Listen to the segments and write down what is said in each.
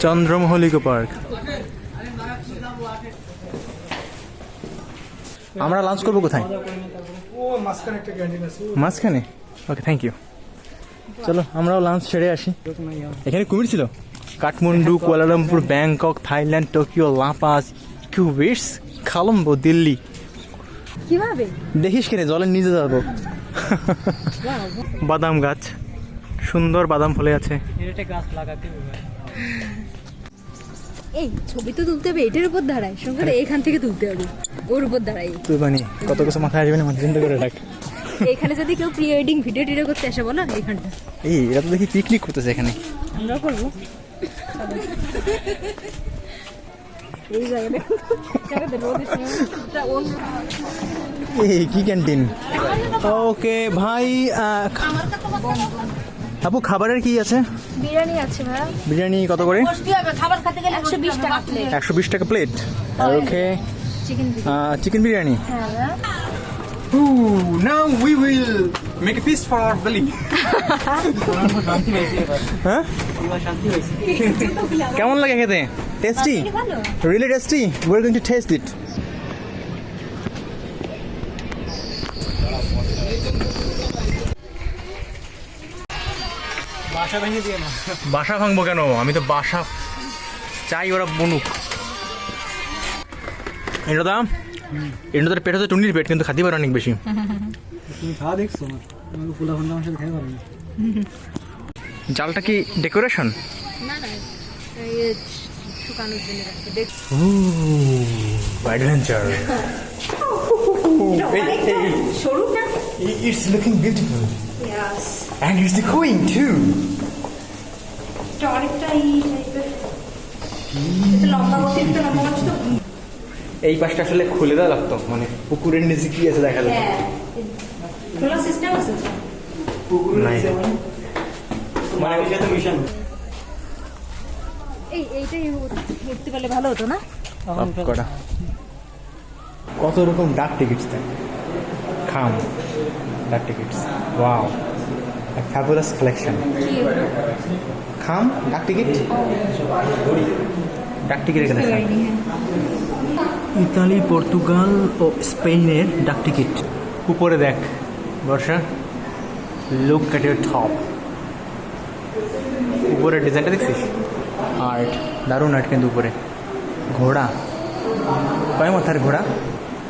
Chandramahal eco park. আমরা lunch করবো কোথায়? মাঝখানে? Okay, thank you. চলো আমরাও লাঞ্চ সেরে আসি। এখানে কুমির ছিল? Kathmandu, Kuala Lumpur, Bangkok, Thailand, Tokyo, La Paz, কিউবেস, কলম্বো, দিল্লি। কিভাবে দেখিস কেন, জলের নিচে যাবো। বাদাম গাছ, সুন্দর বাদাম ফলে আছে। এই ছবি তো তুলতে হবে, এটার উপর দাঁড়ায় সঙ্গে এখান থেকে তুলতে হবে, ওর উপর দাঁড়াই। তুই বানি কত কিছু মাথায় আসবে না, মাথা চিন্তা করে রাখ। এখানে যদি কেউ প্রি ওয়েডিং ভিডিও টিডিও করতে আসে বলো এখানটা। এই এরা তো দেখি পিকনিক করতেছে এখানে। আমরা করবো এই জায়গাটা। এই কি ক্যান্টিন? ওকে ভাই, আপু খাবারের কি আছে? বিরিয়ানি আছে ভাইয়া। বিরিয়ানি কত করে? খাবার খেতে গেলে 120 টাকা প্লেট। 120 টাকা প্লেট। ওকে, চিকেন বিরিয়ানি। হ্যাঁ ভাইয়া। Now we will make a feast for our belly. হ্যাঁ, কেমন লাগে খেতে? Tasty? Really tasty? We're going to taste it. বাসা ভাঙবো কেন? আমি তো বাসা চাই, ওরা বনুক। এটা দাম, এটা তোর পেট হচ্ছে টুনির পেট, কিন্তু খাতে পারে অনেক বেশি। তুমি খাওয়া দেখছো না, তুমি ফুলা ফন্ডা আমার সাথে খাই পারো না। জালটা কি ডেকোরেশন? না না, এই শুকানোর জন্য রাখতে দেখ। অ্যাডভেঞ্চার। সরু না? It's looking beautiful. Yes. And it's the queen too. অনেকটা এই টাইপের। এটা লম্বা করতে একটু লম্বা করছে তো। এই পাশটা আসলে খুলে দেওয়া লাগতো, মানে পুকুরের নিচে কি আছে দেখা যায়। হ্যাঁ, খোলা সিস্টেম আছে তো। পুকুরের নাই। নিচে মানে এটা তো মিশন। এইটাই দেখতে পেলে ভালো হতো না? কটা কত রকম ডাক টিকিটস দেয়। খাম ডাক টিকিটস, ওয়াও, ফ্যাবুলাস কালেকশন। খাম ডাক টিকিট, ডাক টিকিটের কালেকশন। ইতালি, পর্তুগাল ও স্পেনের ডাক টিকিট। উপরে দেখ বর্ষা, লুক এট ইউর টপ। উপরের ডিজাইনটা দেখছিস? আর্ট, দারুণ আর্ট। কিন্তু উপরে ঘোড়া, কয় মাথার ঘোড়া?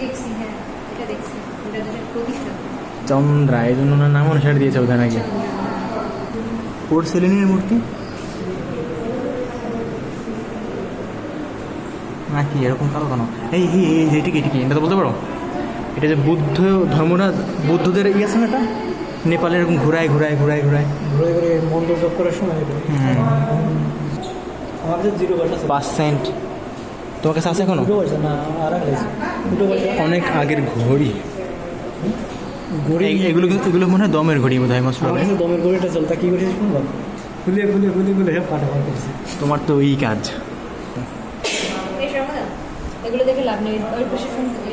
দেখছি, হ্যাঁ এটা দেখছি, এটা যেটা প্রতিষ্ঠা চন্দ্রা, এই জন্য নাম অনুসারে দিয়েছে ওখানে নাকি। পোর্সেলিনের মূর্তি নাকি এরকম কালো কেন? এই এটি কি এটা তো বলতে পারো? এটা যে বুদ্ধ ধর্মরা, বুদ্ধদের ই আছে না, এটা নেপালে এরকম ঘুরায় ঘুরে ঘুরে মন্ত্র জপ করার সময় এটা। আমাদের 0% 5 তোমার কাছে আছে এখনো? 0% না, আর আছে 2% অনেক আগের ঘড়ি। এগুলো মনে হয় দমের ঘড়ি বোধ হয়। আমার কাছে দমের ঘড়িটা চলতা কি করেছিস শুনবা? খুলে সব কাটা বার করছি। তোমার তো এই কাজ। এগুলো দেখে লাভ নেই, ওই পাশে শুনতে।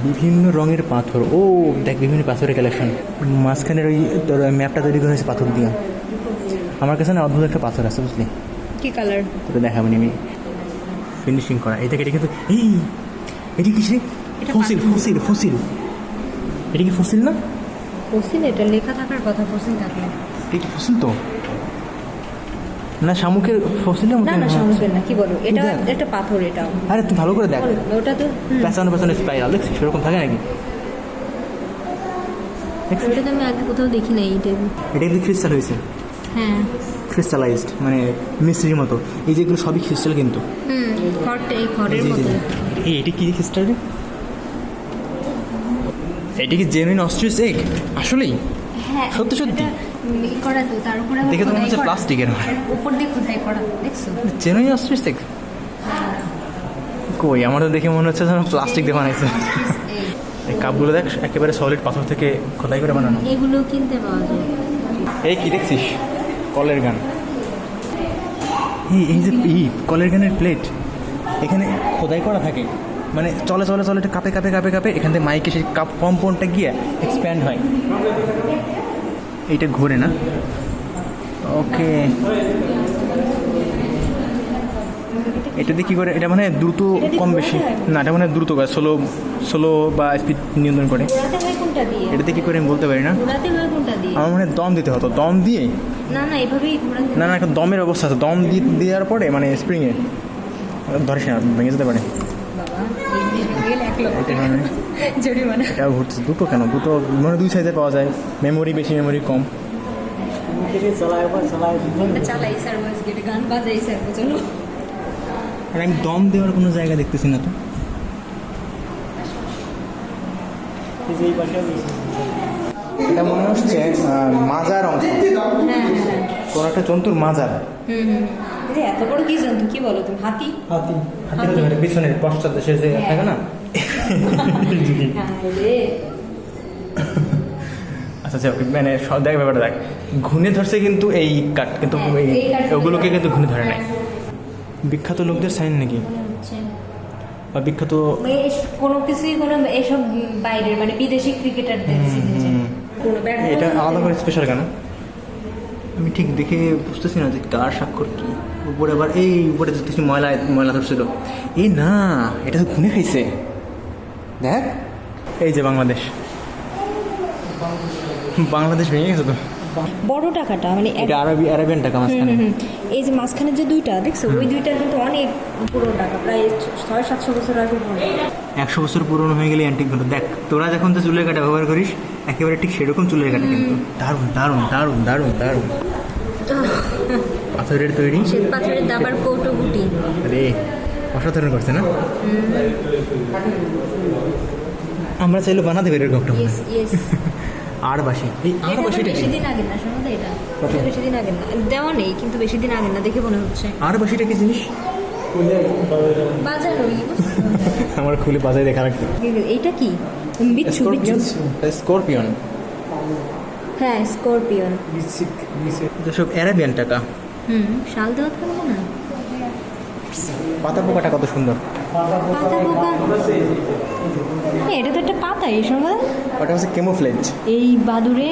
বিভিন্ন রঙের পাথর, ও দেখ বিভিন্ন পাথরের কালেকশন। মাঝখানের ওই তোর ম্যাপটা তৈরি করা হয়েছে পাথর দিয়ে। আমার কাছে না অদ্ভুত একটা পাথর আছে, বুঝলি? কি কালার? তোকে দেখাবো আমি ফিনিশিং করা। এটা কিন্তু এটি কিসে? Fossil fossil fossil. এটা কি ফসিল না? ফসিল, এটা লেখা থাকার কথা ফসিল থাকলে। এটা কি ফসিল তো না? শামুকের ফসিলের মতো না না, শামুকের না। কি বলো, এটা একটা পাথর। এটাও আরে তুই ভালো করে দেখ, ওটা তো পেছনে স্পাইরাল দেখছিস সেরকম থাকে নাকি? ওটা তো আমি আগে কোথাও দেখি নাই। এটা কিন্তু ক্রিস্টাল হয়েছে। হ্যাঁ, ক্রিস্টালাইজড, মানে মিস্ত্রির মতো। এই যেগুলো সবই ক্রিস্টাল কিন্তু। এই খড়ের মতো। এটা কি ক্রিস্টাল রে? এটা কি জেনুইন অস্ট্রিচ এগ আসলেই? হ্যাঁ, সত্যি সত্যি করা তো। তার উপরে দেখে তো মনে হচ্ছে প্লাস্টিকের। উপর দিয়ে খোদাই করা, দেখছো? জেনুইন অস্ট্রিচ এগ কই? আমার তো দেখে মনে হচ্ছে যেন প্লাস্টিক দিয়ে বানাইছে। এই কাপগুলো দেখ, একেবারে সলিড পাথর থেকে খোদাই করে বানানো। এগুলো কিনতে পাওয়া যায়। এই কি দেখছিস? কলের গান। এই যে কলের গানের প্লেট এখানে খোদাই করা থাকে, মানে চলে চলে চলে কাঁপে কাঁপে কাঁপে কাঁপে এখান থেকে মাইকে সেই কাপ কম্পাউন্ডটা গিয়ে এক্সপ্যান্ড হয়। এইটা ঘুরে না? ওকে, এটাতে কি করে, এটা মানে দ্রুত এটা দিয়ে কম বেশি ঘোরাতে হয়? না, এটা মানে দ্রুত করে স্লো স্লো বা স্পিড নিয়ন্ত্রণ করে। ঘোরাতে হয় কোনটা দিয়ে? এটাতে কি করে আমি বলতে পারি না, ঘোরাতে হয় কোনটা দিয়ে? আমার মনে হয় দম দিতে হতো, দম দিয়ে না না, এভাবেই ঘোরাতে না না একটা দমের অবস্থা আছে, দম দেওয়ার পরে মানে স্প্রিংয়ে ধরিস না, ভেঙে যেতে পারে। বাবা এই জিনিস ভেঙে গেলে 1 লক্ষ এটা টাকা মানে জরিমানা। এটাও ঘুরছে দুটো কেন, দুটো মানে 2 সাইজে পাওয়া যায়, মেমোরি বেশি মেমোরি কম। চালায় এটা চালাই স্যার, ভয়েস গেটে গান বাজাই স্যার, চলো। আর আমি দম দেওয়ার কোনো জায়গা দেখতেছি না তো। এই পাশে এটা মনে হচ্ছে মাজার অংশ, হ্যাঁ হ্যাঁ। কোন একটা জন্তুর মাজার। এই যে এত বড় কি জন্তু, কি বলো তুমি? হাতি? হাতি হাতি হতে পারে, পিছনের পশ্চাৎ দেশে যে থাকে না। হ্যাঁ রে। আচ্ছা আচ্ছা ওকে, মানে সব দেখ ব্যাপারটা দেখ, ঘুনে ধরছে কিন্তু এই কাঠ, কিন্তু হ্যাঁ, এই কাঠটা ওগুলোকে কিন্তু ঘুনে ধরে নাই। হ্যাঁ। বিখ্যাত লোকদের সাইন নাকি, মনে হচ্ছে বা বিখ্যাত কোনো কিছুই কোনো এসব বাইরের মানে বিদেশি ক্রিকেটারদের সিগনেচার। কোনো ব্যাট এটা আলাদা করে স্পেশাল কেন আমি ঠিক দেখে বুঝতেছি না যে কার স্বাক্ষর কি। উপরে আবার এই উপরে দেখতেছি ময়লা ময়লা ধরছিল, এই না এটা তো ঘুনে খাইছে। দেখ এই যে বাংলাদেশ, বাংলাদেশ ভেঙে গেছে তো। বড় টাকাটা মানে এটা আরবিয়ান টাকা মাঝখানে। এই যে মাঝখানে যে দুইটা দেখছো, ওই দুইটার কিন্তু অনেক পুরো টাকা, প্রায় 600-700 বছর আগে পুরো। 100 বছর পুরনো হয়ে গেলে অ্যান্টিক গুলো দেখ, তোরা যখন তো চুলের কাটা ব্যবহার করিস একেবারে ঠিক সেরকম চুলের কাটা, কিন্তু দারুণ দারুণ দারুণ দারুণ দারুণ পাথরের তৈরি, শ্বেত পাথরের দাবার কৌটো গুটি। আরে অসাধারণ করছে না। আমরা চাইলে বানাতে পারি এরকম একটা। Yes yes. আর বাসি, এই আর বাসিটা বেশি কি? দিন আগে না শোনো তো, এটা কত? এটা বেশি দিন আগে না, দেওয়া নেই কিন্তু বেশি দিন আগে না দেখে মনে হচ্ছে। আর বাসিটা কি জিনিস? বাজার ওই আমার খুলে বাজারে দেখা রাখতে। এইটা কি? বিচ্ছু বিচ্ছু। স্করপিয়ন, হ্যাঁ স্করপিয়ন। যেসব অ্যারাবিয়ান টাকা। শাল দেওয়া থাকবে না? পাতা পোকাটা কত সুন্দর। পাতা পোকা। এটা তো একটা পাতা, এই সময় ওটা হচ্ছে কেমোফ্লেজ। এই বাদুরে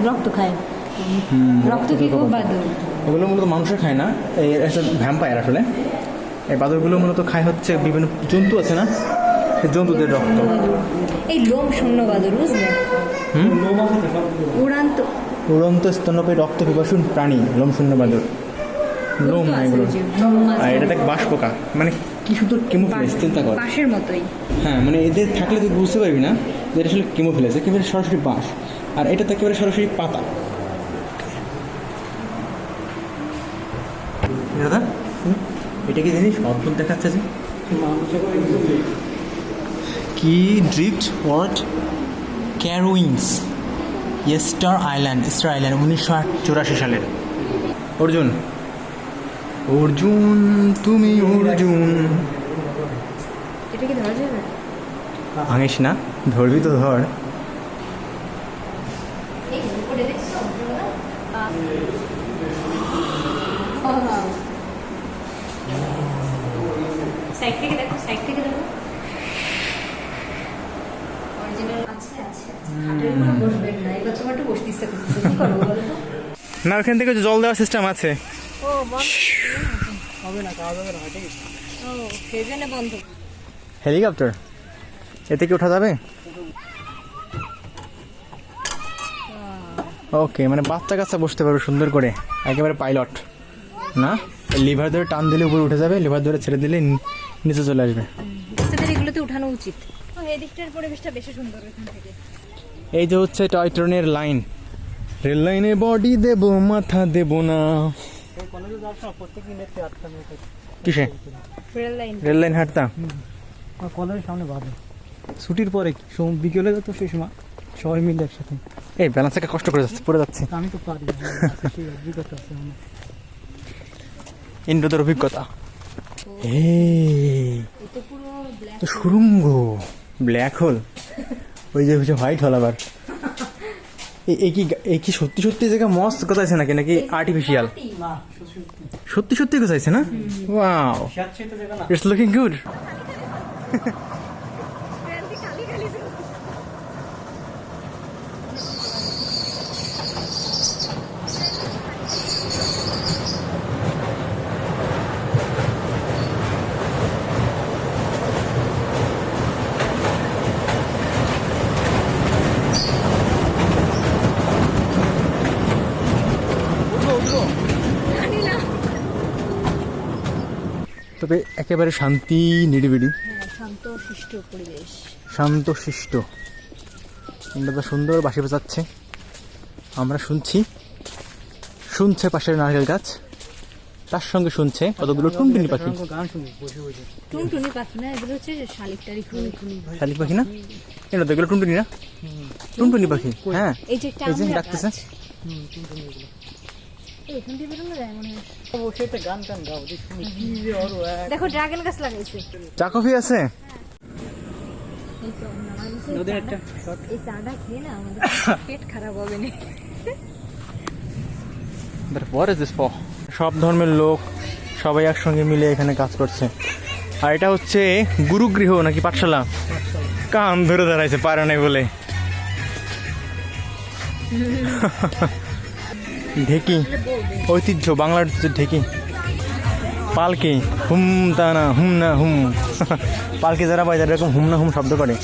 রক্ত খায়, রক্ত খেয়ে খুব বাদুর। এগুলো মূলত মানুষের খায় না, এটা ভ্যাম্পায়ার আসলে। এই বাদুরগুলো মূলত খায় হচ্ছে বিভিন্ন জন্তু আছে না, এই জন্তুদের রক্ত। এই লোম শূন্য বাদুর, বুঝলে? উড়ান্ত উড়ন্ত স্তন্যপায়ী রক্ত পিপাসু প্রাণী লোমশূন্য বাদুর, লোম না এগুলো। আর এটা দেখ বাঁশ পোকা, মানে কি সুন্দর কেমোফ্লেজ, চিন্তা কর। বাঁশের মতোই। হ্যাঁ মানে এদের থাকলে তুই বুঝতে পারবি না যে এটা আসলে কেমোফ্লেজ, একেবারে সরাসরি বাঁশ, আর এটা তো একেবারে সরাসরি পাতা। দাদা এটা কি জিনিস অদ্ভুত দেখাচ্ছে যে কি ড্রিফট ওয়ার্ড ক্যারোইংস স্টার আইল্যান্ড, 1984 সালের। অর্জুন অর্জুন তুমি অর্জুন, এটা কি ধরা যাবে? ভাঙিস না, ধরবি তো ধর। এই উপরে দেখছো? সাইড থেকে দেখো, সাইড থেকে দেখো। অরিজিনাল আছে আছে। হাটের উপর বসবেন না, এবার তোমার একটু বসতে ইচ্ছা করতেছে, কি করবো বলো তো? না ওখান থেকে জল দেওয়ার সিস্টেম আছে। ও বন্ধ হবে না, খাওয়া যাবে না, ঠিক আছে। ও সেজন্য বন্ধ। হেলিকপ্টার, এতে কি ওঠা যাবে? ওকে, মানে বাচ্চা কাচ্চা বসতে পারবে সুন্দর করে, একেবারে পাইলট না। লিভার ধরে টান দিলে উপরে উঠে যাবে, লিভার ধরে ছেড়ে দিলে নিচে চলে আসবে। বাচ্চাদের এগুলোতে উঠানো উচিত। এই দিকটার পরিবেশটা বেশি সুন্দর এখান থেকে। এই যে হচ্ছে টয় ট্রেনের লাইন, রেল লাইনে বডি দেব মাথা দেব না। কলেজে যাওয়ার সময় প্রত্যেকদিন দেখতে আসতাম, কিসে রেল লাইন? রেল লাইন হাঁটতাম কলেজের সামনে বাদে ছুটির পরে, বিকেলে যেত সেই সময় সবাই মিলে একসাথে। এই ব্যালেন্স থেকে কষ্ট করে যাচ্ছে, পড়ে যাচ্ছে। আমি তো পারি না, সেই অভিজ্ঞতা আছে আমার। ইন্দ্রদের অভিজ্ঞতা। এই এটা পুরো ব্ল্যাক। তো সুড়ঙ্গ, ব্ল্যাক হোল, ওই যে হোয়াইট হোল। আবার এই কি সত্যি সত্যি জায়গা মস্ত কোথায় নাকি, নাকি আর্টিফিশিয়াল? না সত্যি সত্যি কোথায় না? ওয়াও, স্যাঁতসেঁতে জায়গা না। It's looking good. একেবারে শান্তি নিরিবিলি, হ্যাঁ, শান্ত শিষ্ট পরিবেশ। শান্ত শিষ্ট। এটা সুন্দর বাঁশি বাজাচ্ছে, আমরা শুনছে পাশের নারকেল গাছ, তার সঙ্গে শুনছে কতগুলো টুনটুনি পাখি। গান শুনি বসে বসে। টুনটুনি পাখি না, এগুলো হচ্ছে শালিক টালিক টুনটুনি। শালিক পাখি না, এটা তো এগুলো টুনটুনি না, টুনটুনি পাখি। হ্যাঁ, এই যে একটা এই যে আমরা ডাকতেছে। গাছ। এই এখান থেকে বেরোনো যায় মনে হয়। বসে একটা গান টান গাও, যে শুনি কি যে ওর দেখো ড্রাগন গাছ লাগাইছে। চা কফি আছে? এই তো নামাইছে। নদীর একটা শট। এই চাটা খেয়ে না আমাদের পেট খারাপ হবে না। What is this for? সব ধর্মের লোক সবাই একসঙ্গে মিলে এখানে কাজ করছে। আর এটা হচ্ছে গুরুগৃহ নাকি পাঠশালা, কান ধরে দাঁড়াইছে পারে নাই বলে। ঢেকি ঐতিহ্য, বাংলার ঢেকি, পালকি, হুম তা না হুম না হুম। পালকি যারা বাজায় এরকম হুম না হুম শব্দ করে।